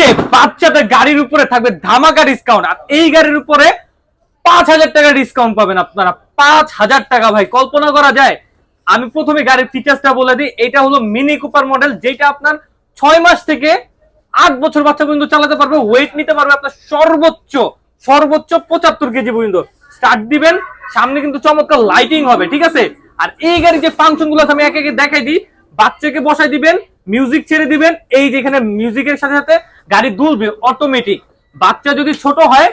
আজকে বাচ্চাদের গাড়ির উপরে থাকবে ধামাকা ডিসকাউন্ট, আর এই গাড়ির উপরে 5,000 টাকা ডিসকাউন্ট পাবেন আপনারা। 5,000 টাকা ভাই, কল্পনা করা যায়? আমি প্রথমে গাড়ির ফিচার্সটা বলে দিই। এটা হলো মিনি কুপার মডেল, যেটা আপনার 6 মাস থেকে 8 বছর বাচ্চা পর্যন্ত চালাতে পারবে। ওয়েট নিতে পারবে আপনার সর্বোচ্চ 75 কেজি পর্যন্ত। স্টার্ট দিবেন, সামনে কিন্তু চমৎকার লাইটিং হবে, ঠিক আছে? আর এই গাড়ির যে ফাংশন গুলো আমি একে একে দেখাই দিই। বাচ্চাকে বসাই দিবেন, মিউজিক ছেড়ে দিবেন, এই যেখানে মিউজিকের সাথে সাথে গাড়ি দুলবে অটোমেটিক। বাচ্চা যদি ছোট হয়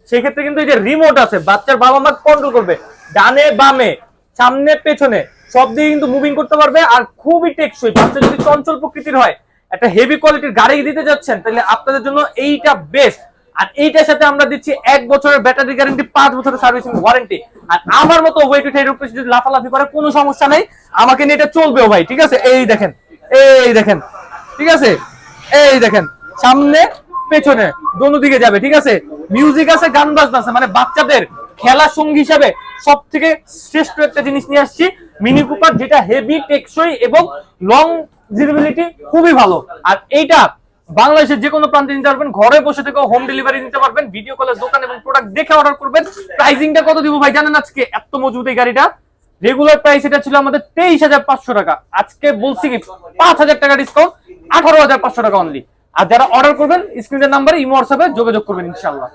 সেক্ষেত্রে কিন্তু এই যে রিমোট আছে, বাচ্চার বাবা মা কন্ট্রোল করবে, ডানে বামে সামনে পেছনে সব দিকে কিন্তু মুভিং করতে পারবে। আর খুবই টেকসই। বাচ্চা যদি চঞ্চল প্রকৃতির হয়, একটা হেভি কোয়ালিটির গাড়ি দিতে যাচ্ছেন, তাহলে আপনাদের জন্য এইটা বেস্ট। আর এইটার সাথে আমরা দিচ্ছি 1 বছরের ব্যাটারি গ্যারান্টি, 5 বছরের সার্ভিসিং ওয়ারেন্টি। আর আমার মতো ওয়েট উঠে এর উপরে যদি লাফালাফি করে কোনো সমস্যা নেই, আমাকে নিয়ে এটা চলবেও ভাই, ঠিক আছে? এই দেখেন, এই দেখেন, ঠিক আছে? এই দেখেন, সামনে পেছনে দোনো দিকে যাবে, ঠিক আছে? মিউজিক আছে, গান বাজনা আছে, মানে বাচ্চাদের খেলার সঙ্গী হিসাবে সব থেকে শ্রেষ্ঠ একটা জিনিস নিয়ে আসছি, মিনি কুপার, যেটা হেভি টেকসই এবং লং ডিউরেবিলিটি খুবই ভালো। আর এইটা বাংলাদেশের যে কোনো প্রান্তে নিতে পারবেন, ঘরে বসে থেকে হোম ডেলিভারি নিতে পারবেন, ভিডিও কলে দোকান এবং প্রোডাক্ট দেখে অর্ডার করবেন। প্রাইসিংটা কত দিব ভাই জানেন? আজকে এত মজবুত এই গাড়িটা, রেগুলার প্রাইস এটা ছিল আমাদের 23,500 টাকা, আজকে বলছি কি 5,000 টাকা ডিসকাউন্ট, 18,500 টাকা অনলি। আর যারা অর্ডার করবেন স্ক্রিনের নাম্বারে ইমো হোয়াটসঅ্যাপে যোগাযোগ করবেন ইনশাআল্লাহ।